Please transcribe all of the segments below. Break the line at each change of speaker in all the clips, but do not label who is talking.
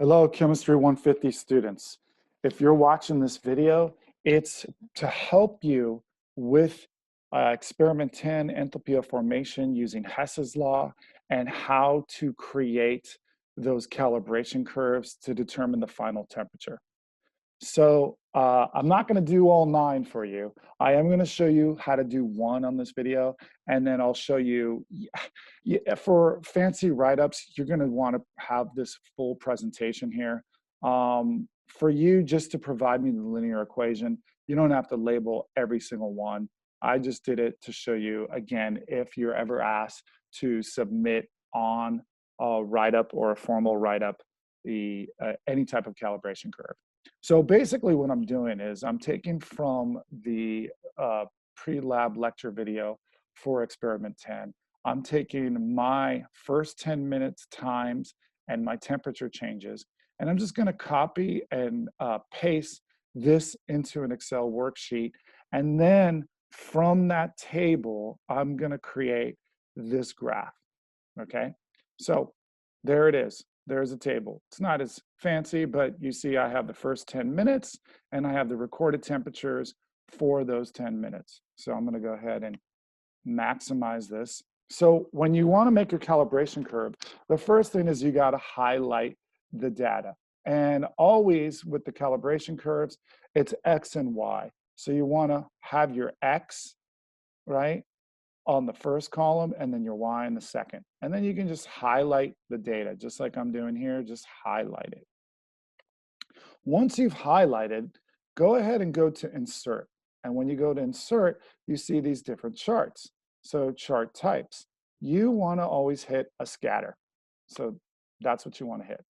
Hello, Chemistry 150 students. If you're watching this video, it's to help you with experiment 10, enthalpy of formation using Hess's law and how to create those calibration curves to determine the final temperature. So I'm not going to do all 9 for you. I am going to show you how to do 1 on this video, and then I'll show you, for fancy write-ups, you're going to want to have this full presentation here. For you, just to provide me the linear equation, you don't have to label every single one. I just did it to show you, again, if you're ever asked to submit on a write-up or a formal write-up any type of calibration curve. So basically what I'm doing is I'm taking from the pre-lab lecture video for experiment 10. I'm taking my first 10 minutes times and my temperature changes, and I'm just going to copy and paste this into an Excel worksheet. And then from that table, I'm going to create this graph. Okay, so there it is. There's a table. It's not as fancy, but you see I have the first 10 minutes and I have the recorded temperatures for those 10 minutes. So I'm going to go ahead and maximize this. So when you want to make your calibration curve, the first thing is you got to highlight the data. And always with the calibration curves, it's X and Y. So you want to have your X, right, on the first column and then your Y in the second. And then you can just highlight the data, just like I'm doing here, just highlight it. Once you've highlighted, go ahead and go to insert. And when you go to insert, you see these different charts. So chart types, you wanna always hit a scatter. So that's what you wanna hit.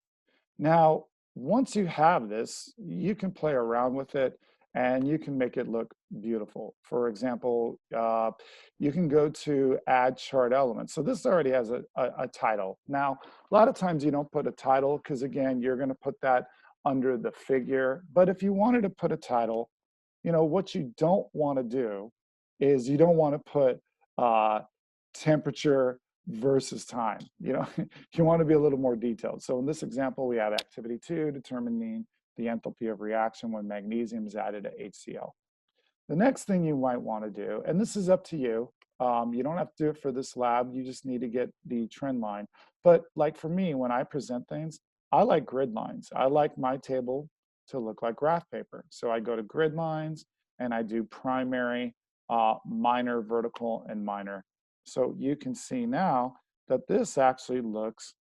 Now, once you have this, you can play around with it and you can make it look beautiful. For example, you can go to add chart elements. So this already has a title. Now, a lot of times you don't put a title because again, you're gonna put that under the figure. But if you wanted to put a title, you know, what you don't wanna do is you don't wanna put temperature versus time. You know, you want to be a little more detailed. So in this example, we have activity 2, determining the enthalpy of reaction when magnesium is added to HCl. The next thing you might want to do, and this is up to you, you don't have to do it for this lab, you just need to get the trend line. But like for me, when I present things, I like grid lines. I like my table to look like graph paper. So I go to grid lines and I do primary, minor, vertical, and minor. So you can see now that this actually looks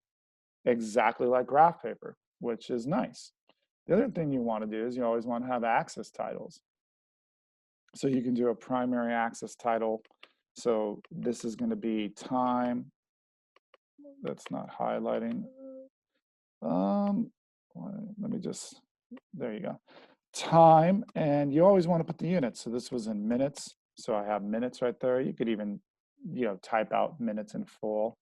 exactly like graph paper, which is nice. The other thing you want to do is you always want to have axis titles. So you can do a primary axis title. So this is going to be time. That's not highlighting. Let me just, there you go. Time, and you always want to put the units. So this was in minutes. So I have minutes right there. You could even, type out minutes in full.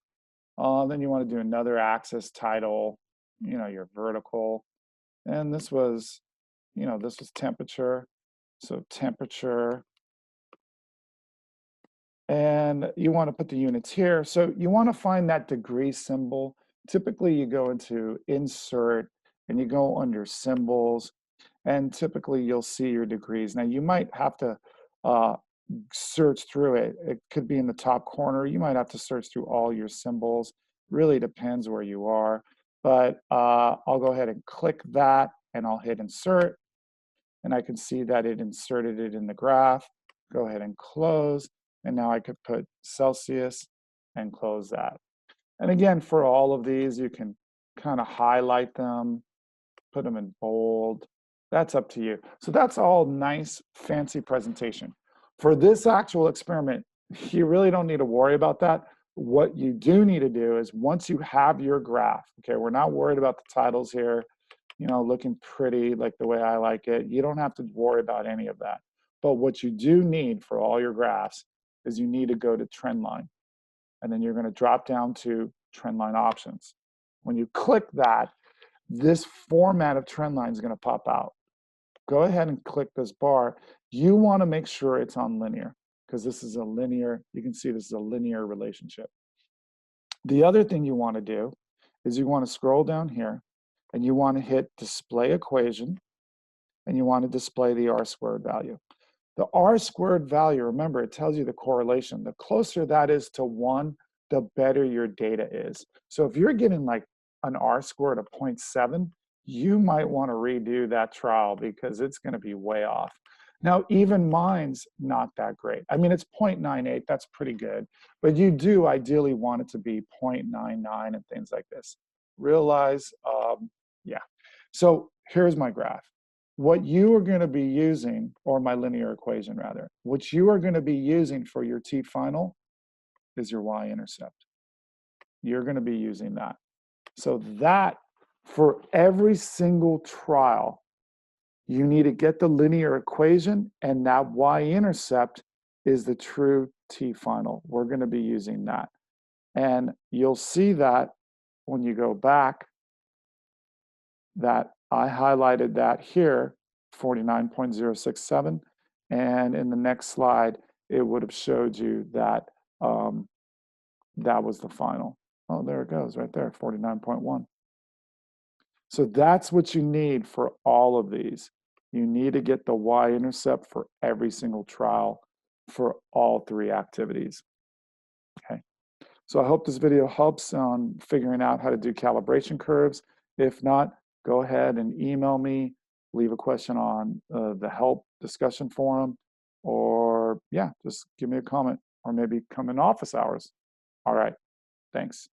Then you want to do another axis title, your vertical. And this was, this was temperature. So temperature. And you want to put the units here. So you want to find that degree symbol. Typically you go into insert and you go under symbols, and typically you'll see your degrees. Now you might have to search through it. It could be in the top corner. You might have to search through all your symbols. Really depends where you are. But I'll go ahead and click that and I'll hit insert. And I can see that it inserted it in the graph. Go ahead and close. And now I could put Celsius and close that. And again, for all of these, you can kind of highlight them, put them in bold. That's up to you. So that's all nice, fancy presentation. For this actual experiment, you really don't need to worry about that. What you do need to do is once you have your graph, okay, we're not worried about the titles here, looking pretty like the way I like it. You don't have to worry about any of that. But what you do need for all your graphs is you need to go to trend line. And then you're going to drop down to trend line options. When you click that, this format of trend line is going to pop out. Go ahead and click this bar. You want to make sure it's on linear because this is a linear, you can see this is a linear relationship. The other thing you want to do is you want to scroll down here and you want to hit display equation, and you want to display the R² value. The R² value, remember, it tells you the correlation. The closer that is to 1, the better your data is. So if you're getting like an R² of 0.7, you might want to redo that trial because it's going to be way off. Now, even mine's not that great. I mean, it's 0.98, that's pretty good, but you do ideally want it to be 0.99 and things like this. Realize, yeah. So here's my graph. What you are going to be using, or my linear equation rather, what you are going to be using for your t-final is your y-intercept. You're going to be using that. So that, for every single trial, you need to get the linear equation, and that y-intercept is the true t-final. We're going to be using that. And you'll see that when you go back, that I highlighted that here, 49.067. And in the next slide, it would have showed you that that was the final. Oh, there it goes right there, 49.1. So that's what you need for all of these. You need to get the y-intercept for every single trial for all 3 activities. Okay. So I hope this video helps on figuring out how to do calibration curves. If not, go ahead and email me, leave a question on the help discussion forum, or yeah, just give me a comment, or maybe come in office hours. All right, thanks.